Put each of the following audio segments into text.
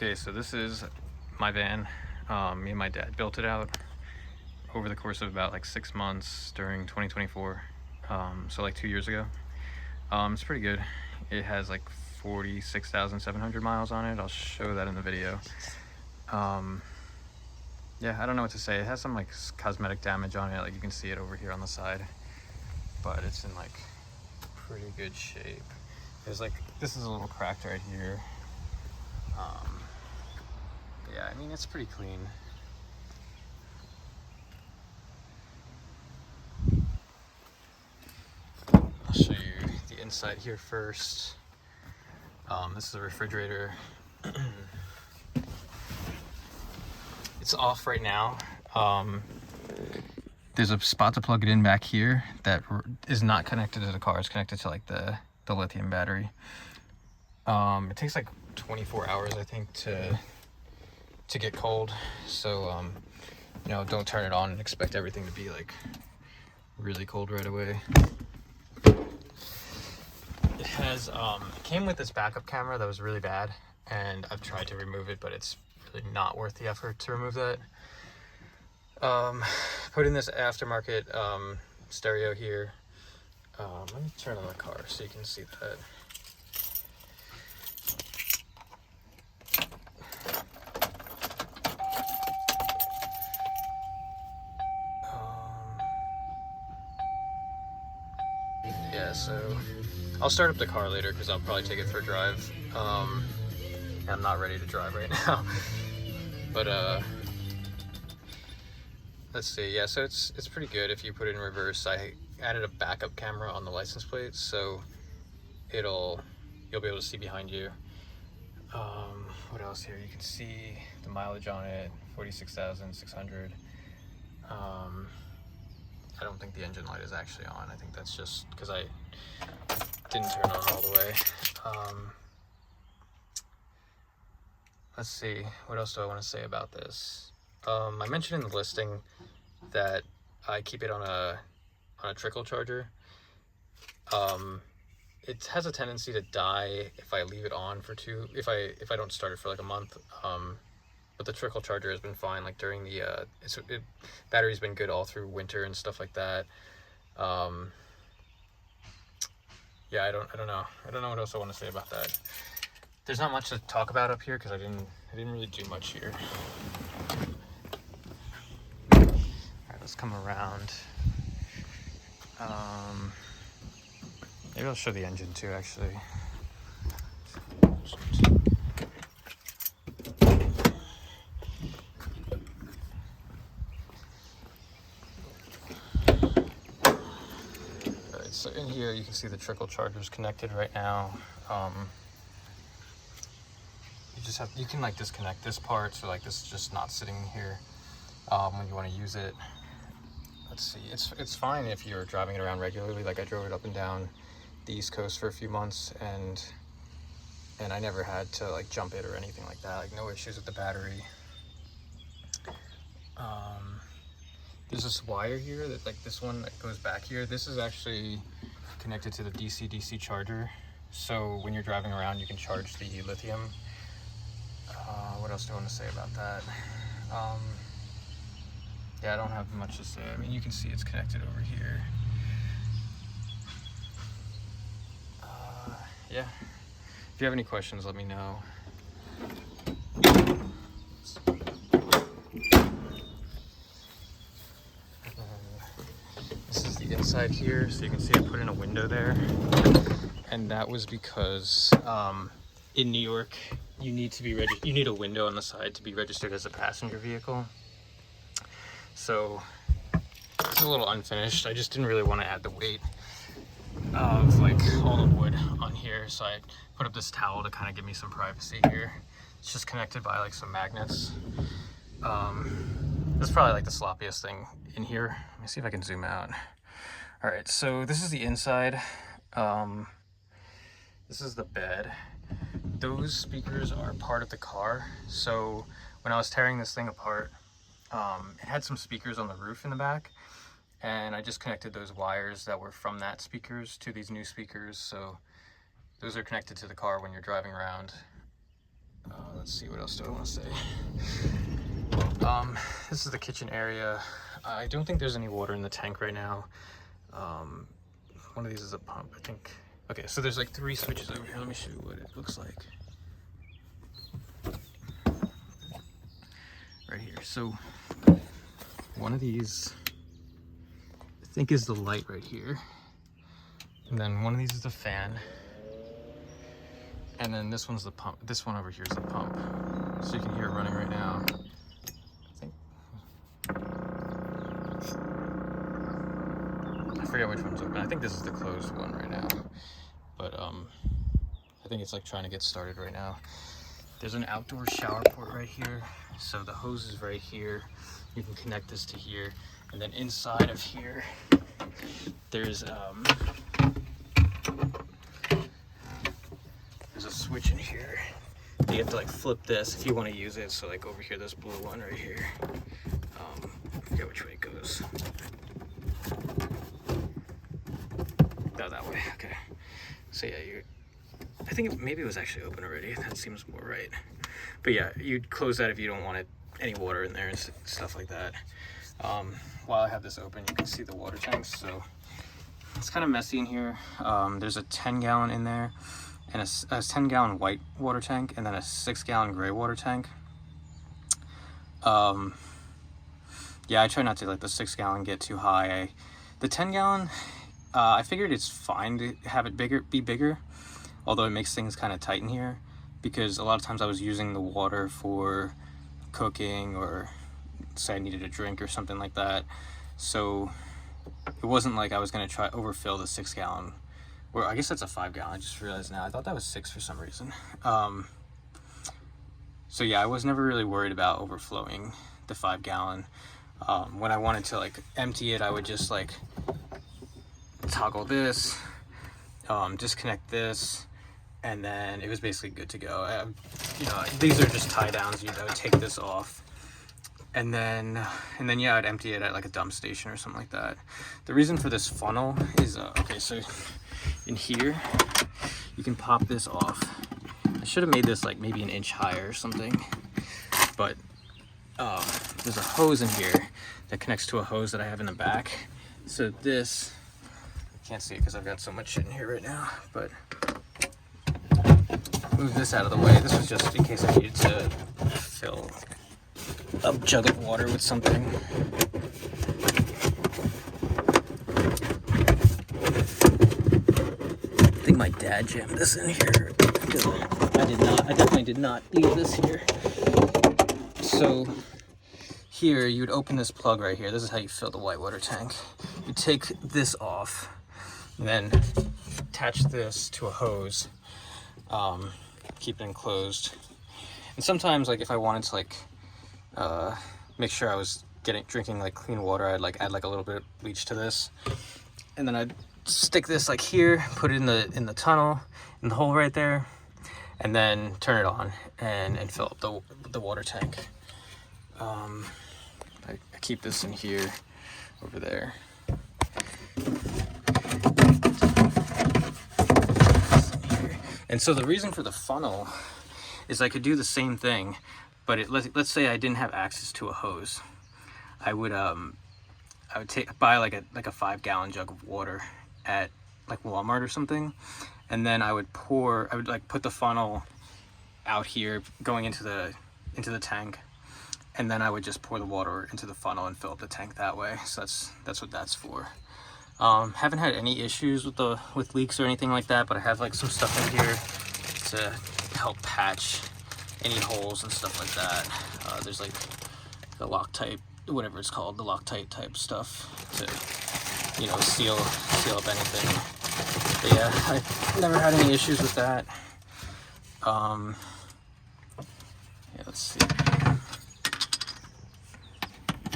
Okay, so this is my van. Me and my dad built it out over the course of about like 6 months during 2024. So like 2 years ago. It's pretty good. It has like 46,700 miles on it. I'll show that in the video. Yeah, I don't know what to say. It has some like cosmetic damage on it. Like you can see it over here on the side, but it's in like pretty good shape. There's like, this is a little cracked right here. Yeah, I mean, it's pretty clean. I'll show you the inside here first. This is a refrigerator. It's off right now. There's a spot to plug it in back here that is not connected to the car. It's connected to like the lithium battery. It takes like 24 hours, I think, to get cold. So, you know, don't turn it on and expect everything to be like really cold right away. It has, it came with this backup camera that was really bad, and I've tried to remove it, but it's really not worth the effort to remove that. Put in this aftermarket stereo here. Let me turn on the car so you can see that. Yeah, so I'll start up the car later because I'll probably take it for a drive. I'm not ready to drive right now. But let's see. Yeah, so it's pretty good if you put it in reverse. I added a backup camera on the license plate, so you'll be able to see behind you. What else here? You can see the mileage on it, 46,600. I don't think the engine light is actually on. I think that's just because I didn't turn it on all the way. Let's see, what else do I want to say about this? I mentioned in the listing that I keep it on a trickle charger. It has a tendency to die if I leave it on for if I don't start it for like a month. But the trickle charger has been fine. Like during the battery's been good all through winter and stuff like that. Yeah, I don't know. I don't know what else I want to say about that. There's not much to talk about up here because I didn't really do much here. All right, let's come around. Maybe I'll show the engine too, actually. Alright, so in here you can see the trickle charger's connected right now. You can like disconnect this part, so like this is just not sitting here when you want to use it. Let's see, it's fine if you're driving it around regularly. Like I drove it up and down the East Coast for a few months, and I never had to like jump it or anything like that. Like no issues with the battery. There's this wire here that like this one that goes back here. This is actually connected to the DC charger, so when you're driving around you can charge the lithium. What else do I want to say about that? Yeah, I don't have much to say. I mean, you can see it's connected over here. Yeah, if you have any questions, let me know. This is the inside here, so you can see I put in a window there, and that was because in New York you need a window on the side to be registered as a passenger vehicle. So it's a little unfinished. I just didn't really want to add the weight of like all the wood on here, so I put up this towel to kind of give me some privacy here. It's just connected by like some magnets. This is probably like the sloppiest thing in here. Let me see if I can zoom out. All right, so this is the inside. This is the bed. Those speakers are part of the car. So when I was tearing this thing apart, it had some speakers on the roof in the back, and I just connected those wires that were from that speakers to these new speakers. So those are connected to the car when you're driving around. Let's let's see, what else do I want to say? This is the kitchen area. I don't think there's any water in the tank right now. One of these is a pump, I think. Okay, so there's like 3 switches over here. Let me show you what it looks like. Right here. So one of these, I think, is the light right here. And then one of these is the fan. And then this one's the pump. This one over here is the pump. So you can hear it running right now. I forget which one's open. I think this is the closed one right now. But I think it's like trying to get started right now. There's an outdoor shower port right here. So the hose is right here. You can connect this to here. And then inside of here, there's a switch in here. You have to like flip this if you want to use it. So like over here, this blue one right here. I forget which way it goes. Oh, that way. Okay. So yeah, I think maybe it was actually open already. That seems more right. But yeah, you'd close that if you don't want any water in there and stuff like that. While I have this open, you can see the water tanks. So it's kind of messy in here. There's a 10-gallon in there, and a 10-gallon white water tank, and then a 6-gallon gray water tank. Yeah, I try not to let the 6-gallon get too high. The 10-gallon, I figured it's fine to have it be bigger, although it makes things kind of tight in here, because a lot of times I was using the water for cooking, or say I needed a drink or something like that. So it wasn't like I was going to try overfill the 6-gallon, or I guess that's a 5-gallon. I just realized now. I thought that was 6 for some reason. So yeah, I was never really worried about overflowing the 5-gallon. When I wanted to like empty it, I would just like toggle this, disconnect this, and then it was basically good to go. You know, these are just tie downs. I would take this off, and then yeah, I'd empty it at like a dump station or something like that. The reason for this funnel is okay. So in here, you can pop this off. I should have made this like maybe an inch higher or something, but there's a hose in here that connects to a hose that I have in the back. So this, I can't see it because I've got so much shit in here right now, but move this out of the way. This was just in case I needed to fill a jug of water with something. I think my dad jammed this in here. I definitely did not leave this here. So here, you would open this plug right here. This is how you fill the white water tank. You take this off, and then attach this to a hose. Keep it enclosed. And sometimes, like if I wanted to like make sure I was drinking like clean water, I'd like add like a little bit of bleach to this, and then I'd stick this like here, put it in the tunnel, in the hole right there, and then turn it on and fill up the water tank. I keep this in here, over there. And so the reason for the funnel is I could do the same thing, but let's say I didn't have access to a hose. I would buy like a 5-gallon jug of water at like Walmart or something, and then I would like put the funnel out here going into the tank, and then I would just pour the water into the funnel and fill up the tank that way. So that's what that's for. Haven't had any issues with leaks or anything like that, but I have like some stuff in here to help patch any holes and stuff like that. There's like the Loctite, whatever it's called, the Loctite type stuff to, you know, seal up anything. But yeah, I've never had any issues with that. Yeah, let's see.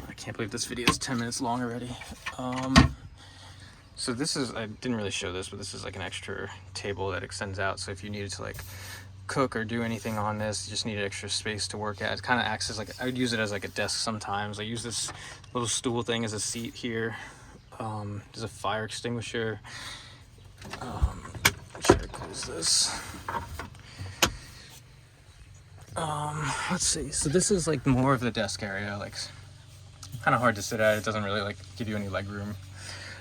I can't believe this video is 10 minutes long already. So this is, I didn't really show this, but this is like an extra table that extends out. So if you needed to like cook or do anything on this, you just needed extra space to work at. It kind of acts as like, I would use it as like a desk sometimes. I use this little stool thing as a seat here. There's a fire extinguisher. Should I close this? Let's see. So this is like more of the desk area, like kind of hard to sit at. It doesn't really like give you any leg room.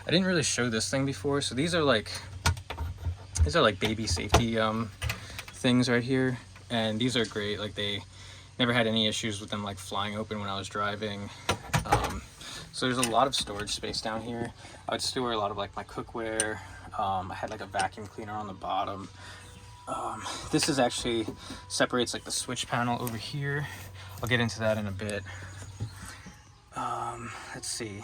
I didn't really show this thing before. So these are like baby safety things right here, and these are great. Like they never had any issues with them like flying open when I was driving. So there's a lot of storage space down here. I would store a lot of like my cookware. I had like a vacuum cleaner on the bottom. This is actually separates like the switch panel over here. I'll get into that in a bit. Let's see.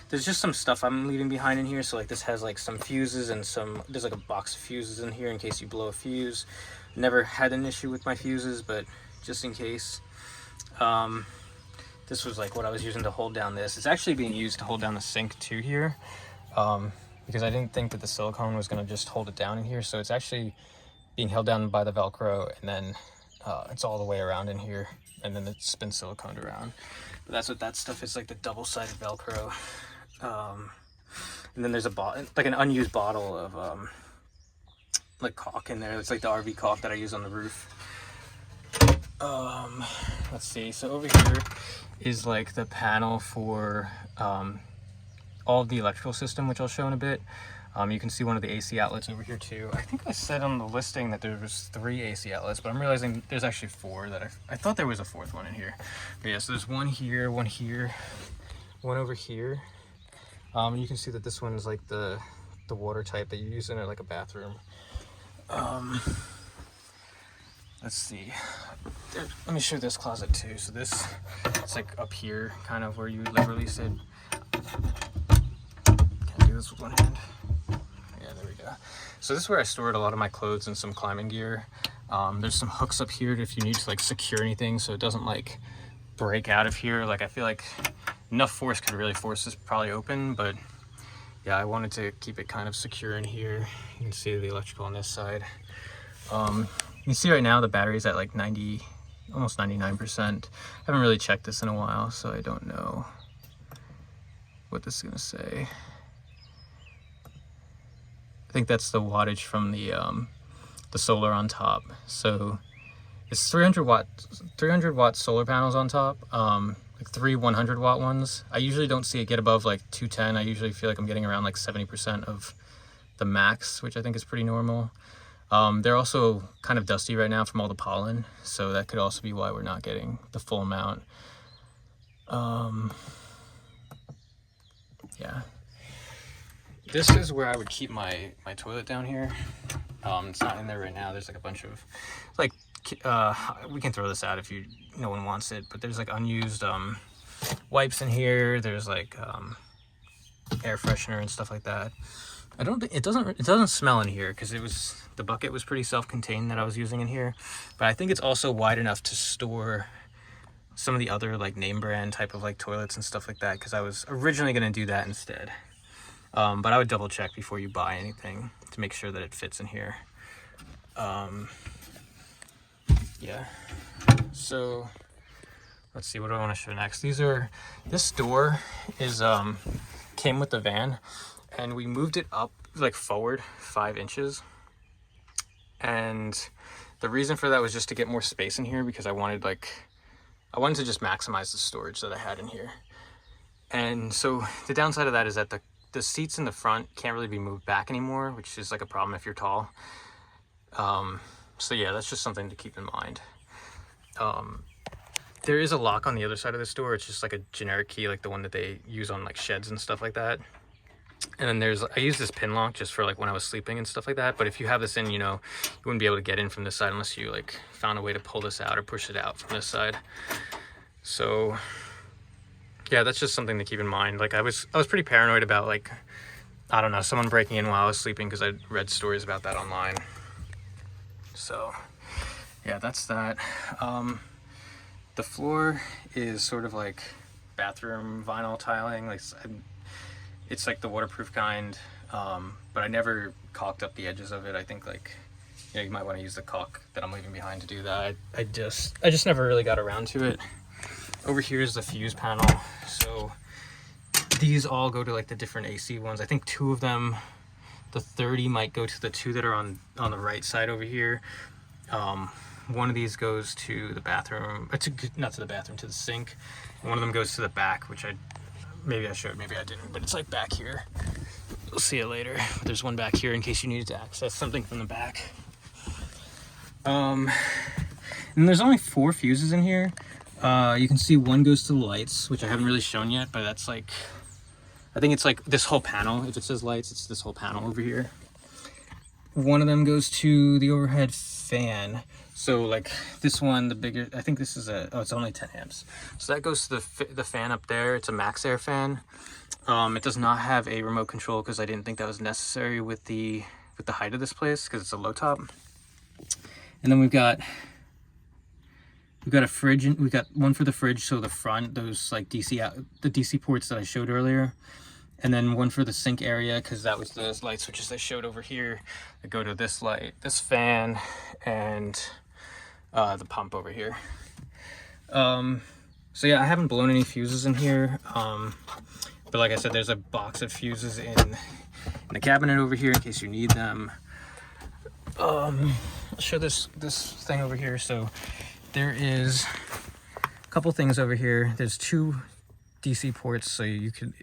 There's just some stuff I'm leaving behind in here. So like this has like some fuses and there's like a box of fuses in here in case you blow a fuse. Never had an issue with my fuses, but just in case. This was like what I was using to hold down this. It's actually being used to hold down the sink too here, because I didn't think that the silicone was going to just hold it down in here. So it's actually being held down by the Velcro, and then it's all the way around in here, and then it's been siliconed around. But that's what that stuff is, like the double-sided Velcro. And then there's like an unused bottle of like caulk in there. It's like the RV caulk that I use on the roof. Let's see. So over here is like the panel for all of the electrical system, which I'll show in a bit. You can see one of the AC outlets over here too. I think I said on the listing that there was 3 AC outlets, but I'm realizing there's actually 4 that I thought there was a 4th one in here. But yeah, so there's one here, one over here. You can see that this one is like the water type that you use in like a bathroom. Let's see. Let me show this closet too. So this, it's like up here, kind of where you literally sit. Can't do this with one hand. Yeah, there we go. So this is where I stored a lot of my clothes and some climbing gear. There's some hooks up here if you need to like secure anything so it doesn't like break out of here. Like I feel like enough force could really force this probably open, but yeah, I wanted to keep it kind of secure in here. You can see the electrical on this side. You can see right now the battery's at like 90, almost 99%. I haven't really checked this in a while, so I don't know what this is gonna say. I think that's the wattage from the solar on top. So it's 300 watt solar panels on top, like 3 100-watt ones. I usually don't see it get above like 210. I usually feel like I'm getting around like 70% of the max, which I think is pretty normal. They're also kind of dusty right now from all the pollen, so that could also be why we're not getting the full amount. Yeah. This is where I would keep my toilet down here. It's not in there right now. There's like a bunch of, like, we can throw this out if no one wants it, but there's like unused wipes in here. There's like air freshener and stuff like that. I don't think it doesn't smell in here because the bucket was pretty self-contained that I was using in here, but I think it's also wide enough to store some of the other like name brand type of like toilets and stuff like that, because I was originally going to do that instead. But I would double check before you buy anything to make sure that it fits in here. Yeah. So let's see, what do I want to show next? This door is came with the van, and we moved it up like forward 5 inches. And the reason for that was just to get more space in here, because I wanted to just maximize the storage that I had in here. And so the downside of that is that the seats in the front can't really be moved back anymore, which is like a problem if you're tall. So yeah, that's just something to keep in mind. There is a lock on the other side of this door. It's just like a generic key, like the one that they use on like sheds and stuff like that. And then I use this pin lock just for like when I was sleeping and stuff like that. But if you have this in, you wouldn't be able to get in from this side unless you like found a way to pull this out or push it out from this side. So yeah, that's just something to keep in mind. Like I was pretty paranoid about, like, I don't know, someone breaking in while I was sleeping, because I read stories about that online. So yeah, that's that. The floor is sort of like bathroom vinyl tiling. Like it's like the waterproof kind, but I never caulked up the edges of it. I think like, you might want to use the caulk that I'm leaving behind to do that. I just never really got around to it. Over here is the fuse panel. So these all go to like the different AC ones. I think 2 of them, the 30 might go to the 2 that are on the right side over here. one of these goes to the bathroom, not to the bathroom, to the sink. And one of them goes to the back, which maybe I showed, maybe I didn't, but it's like back here. You'll see it later. There's one back here in case you needed to access something from the back. And there's only 4 fuses in here. You can see one goes to the lights, which I haven't really shown yet, but that's like, I think it's like this whole panel. If it says lights, it's this whole panel over here. One of them goes to the overhead fan. So like this one, the bigger, I think this is it's only 10 amps. So that goes to the fan up there. It's a max air fan. It does not have a remote control because I didn't think that was necessary with the height of this place because it's a low top. And then we've got a fridge, and we got one for the fridge, so the front, those like the DC ports that I showed earlier. And then one for the sink area, because that was the light switches I showed over here that go to this light, this fan, and the pump over here. So yeah, I haven't blown any fuses in here. But like I said, there's a box of fuses in the cabinet over here in case you need them. I'll show this thing over here. So there is a couple things over here. There's 2 DC ports, so you could,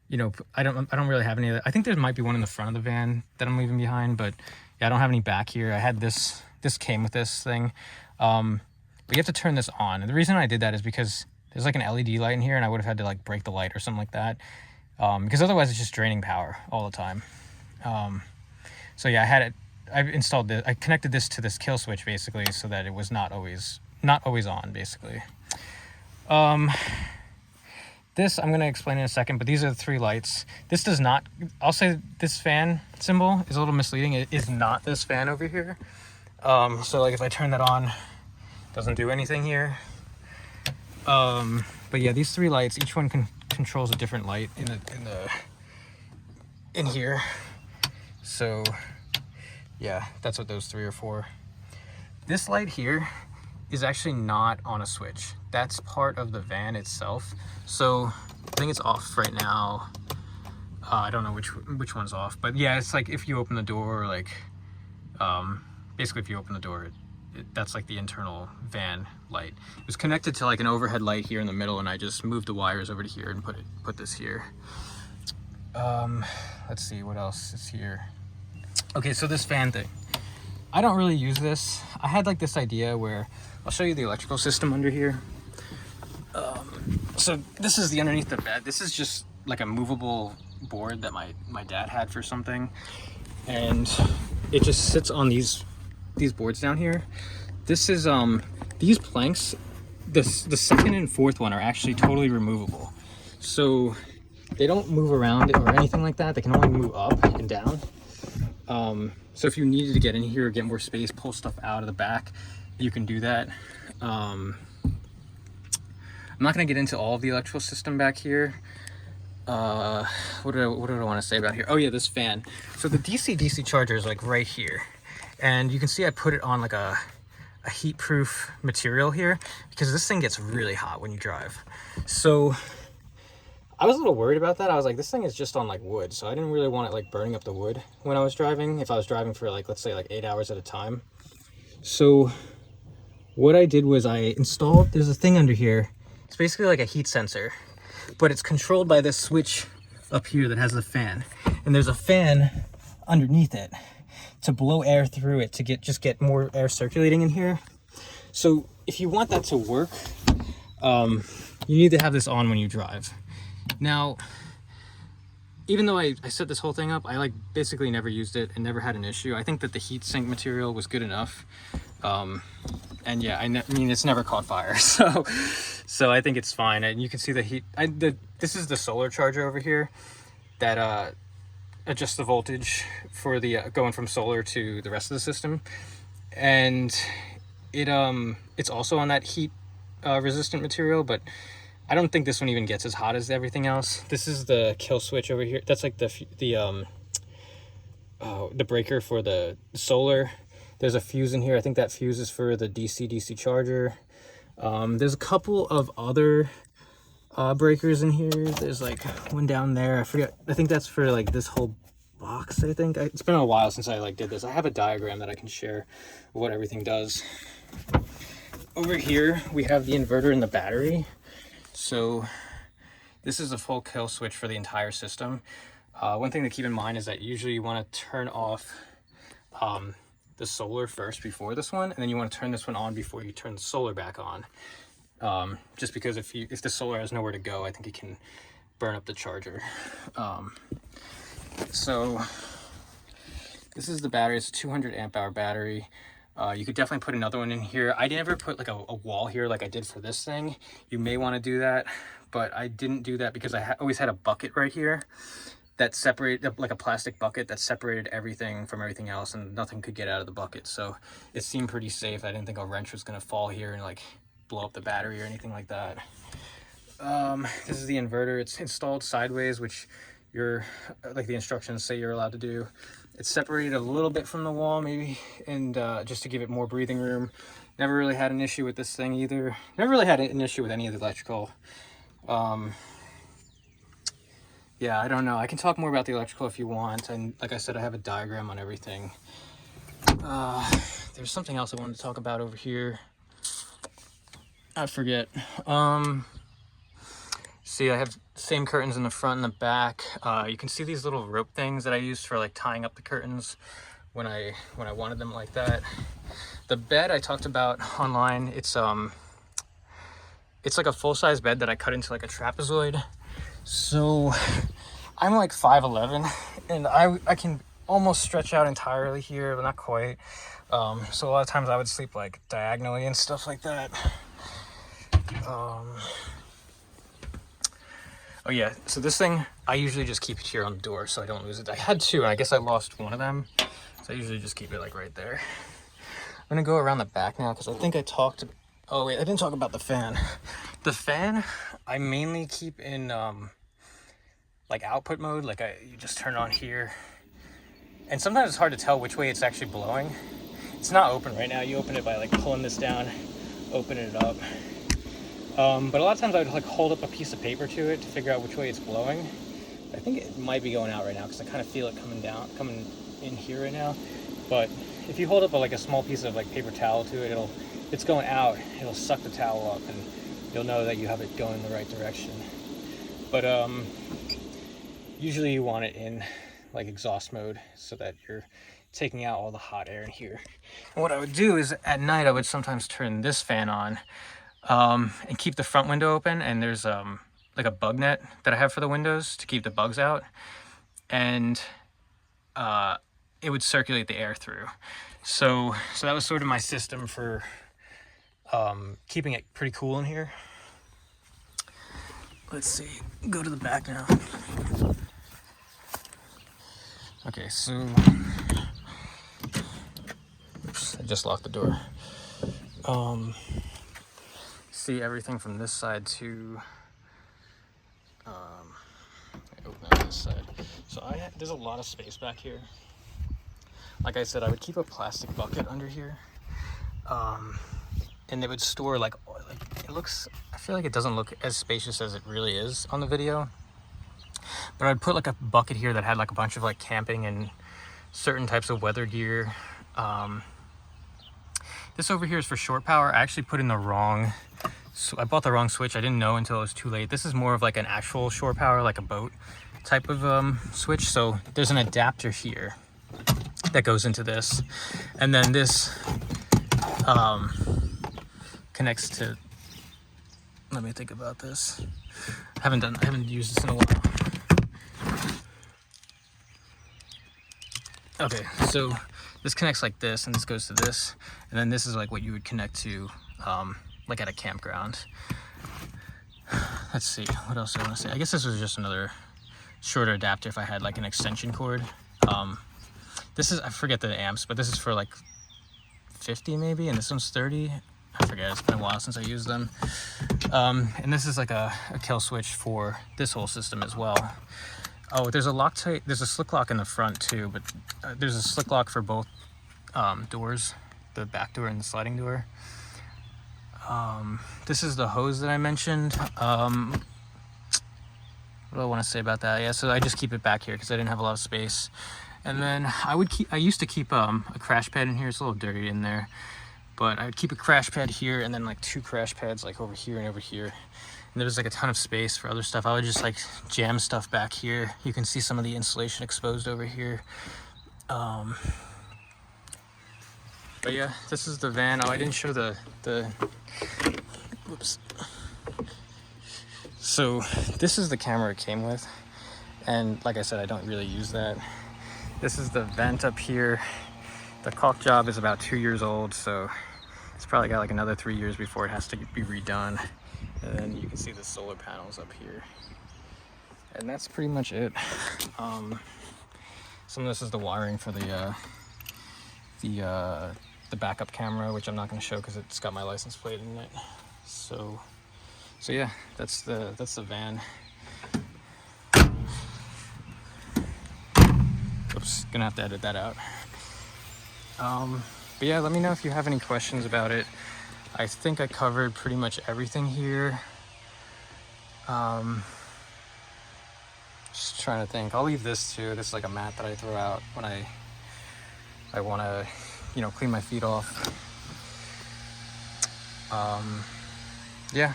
you know, I don't really have any of that. I think there might be one in the front of the van that I'm leaving behind, but yeah, I don't have any back here. I had this came with this thing. But you have to turn this on. And the reason I did that is because there's like an LED light in here and I would have had to like break the light or something like that. Because otherwise it's just draining power all the time. So yeah, I connected this to this kill switch basically so that it was not always on basically. This I'm going to explain in a second, but these are the 3 lights. This does not, I'll say this fan symbol is a little misleading. It is not this fan over here. So like if I turn that on, it doesn't do anything here. But yeah, these 3 lights, each one controls a different light in here. So yeah, that's what those 3 are for. This light here is actually not on a switch. That's part of the van itself. So I think it's off right now. I don't know which one's off, but yeah, it's like if you open the door, like basically if you open the door, that's like the internal van light. It was connected to like an overhead light here in the middle, and I just moved the wires over to here and put this here. Let's see what else is here. Okay, so this fan thing, I don't really use this. I had like this idea where I'll show you the electrical system under here. So this is the underneath the bed. This is just like a movable board that my dad had for something, and it just sits on these boards down here. This is these planks, the second and fourth one are actually totally removable, so they don't move around or anything like that. They can only move up and down. So if you needed to get in here or get more space, pull stuff out of the back, you can do that. I'm not going to get into all of the electrical system back here. What do I want to say about here? Oh yeah, this fan. So the DC charger is like right here, and you can see I put it on like a heat-proof material here because this thing gets really hot when you drive. So I was a little worried about that. I was like, this thing is just on like wood, so I didn't really want it like burning up the wood when I was driving, if I was driving for like, let's say like 8 hours at a time. So what I did was I installed, there's a thing under here. It's basically like a heat sensor, but it's controlled by this switch up here that has the fan, and there's a fan underneath it to blow air through it to get more air circulating in here. So if you want that to work, you need to have this on when you drive. Now, even though I set this whole thing up, I like basically never used it and never had an issue. I think that the heat sink material was good enough. And yeah, I mean, it's never caught fire. So I think it's fine. And you can see the heat. This is the solar charger over here that adjusts the voltage for the going from solar to the rest of the system. And it's also on that heat resistant material, but I don't think this one even gets as hot as everything else. This is the kill switch over here. That's like the breaker for the solar. There's a fuse in here. I think that fuse is for the DC charger. There's a couple of other breakers in here. There's like one down there. I forget. I think that's for like this whole box, I think. It's been a while since I like did this. I have a diagram that I can share of what everything does. Over here we have the inverter and the battery. So this is a full kill switch for the entire system. One thing to keep in mind is that usually you want to turn off the solar first before this one, and then you want to turn this one on before you turn the solar back on. Just because if the solar has nowhere to go, I think it can burn up the charger. So this is the battery. It's a 200 amp hour battery. You could definitely put another one in here. I never put like a wall here like I did for this thing. You may want to do that, but I didn't do that because I always had a bucket right here that separated, like a plastic bucket that separated everything from everything else, and nothing could get out of the bucket. So it seemed pretty safe. I didn't think a wrench was going to fall here and like blow up the battery or anything like that. This is the inverter. It's installed sideways, which like the instructions say you're allowed to do. It's separated a little bit from the wall maybe, and just to give it more breathing room. Never really had an issue with this thing either. Never really had an issue with any of the electrical. Yeah, I don't know. I can talk more about the electrical if you want. And like I said, I have a diagram on everything. There's something else I wanted to talk about over here. I forget. See, I have same curtains in the front and the back. You can see these little rope things that I used for like tying up the curtains when I wanted them like that. The bed I talked about online, it's like a full-size bed that I cut into like a trapezoid. So I'm like 5'11", and I can almost stretch out entirely here, but not quite. So a lot of times I would sleep like diagonally and stuff like that. Oh yeah, so this thing, I usually just keep it here on the door so I don't lose it. I had two, and I guess I lost one of them. So I usually just keep it like right there. I'm gonna go around the back now because I think I talked, oh wait, I didn't talk about the fan. The fan, I mainly keep in like output mode, like you just turn it on here. And sometimes it's hard to tell which way it's actually blowing. It's not open right now. You open it by like pulling this down, opening it up. But a lot of times I would like hold up a piece of paper to it to figure out which way it's blowing. I think it might be going out right now because I kind of feel it coming in here right now. But if you hold up like a small piece of like paper towel to it, if it's going out, it'll suck the towel up and you'll know that you have it going in the right direction. But usually you want it in like exhaust mode so that you're taking out all the hot air in here. And what I would do is at night I would sometimes turn this fan on and keep the front window open, and there's like a bug net that I have for the windows to keep the bugs out, and it would circulate the air through. So that was sort of my system for keeping it pretty cool in here. Let's see, go to the back now. Okay, so oops, I just locked the door. See everything from this side to open up this side. So there's a lot of space back here. Like I said, I would keep a plastic bucket under here, and it would store like it looks. I feel like it doesn't look as spacious as it really is on the video. But I'd put like a bucket here that had like a bunch of like camping and certain types of weather gear. This over here is for short power. I actually put in the wrong, so I bought the wrong switch. I didn't know until it was too late. This is more of like an actual shore power, like a boat type of switch. So there's an adapter here that goes into this, and then this connects to, let me think about this. I haven't used this in a while. Okay, so this connects like this, and this goes to this, and then this is like what you would connect to like at a campground. Let's see, what else do I want to say? I guess this was just another shorter adapter if I had like an extension cord. This is, I forget the amps, but this is for like 50 maybe, and this one's 30. I forget, it's been a while since I used them. And this is like a kill switch for this whole system as well. Oh, there's a Loctite, there's a slick lock in the front too, but there's a slick lock for both doors, the back door and the sliding door. This is the hose that I mentioned. What what do I want to say about that? Yeah, so I just keep it back here because I didn't have a lot of space. And then I used to keep a crash pad in here. It's a little dirty in there, but I would keep a crash pad here and then like 2 crash pads like over here and over here. And there's like a ton of space for other stuff. I would just like jam stuff back here. You can see some of the insulation exposed over here. But yeah, this is the van. Oh, I didn't show the whoops. So this is the camera it came with. And like I said, I don't really use that. This is the vent up here. The caulk job is about 2 years old, so it's probably got like another 3 years before it has to be redone. And then you can see the solar panels up here. And that's pretty much it. Some of this is the wiring for the backup camera, which I'm not going to show because it's got my license plate in it. So yeah, that's the van. Oops, gonna have to edit that out. But yeah, let me know if you have any questions about it. I think I covered pretty much everything here. Just trying to think. I'll leave this too. This is like a mat that I throw out when I want to, you know, clean my feet off. Yeah.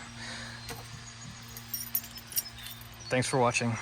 Thanks for watching.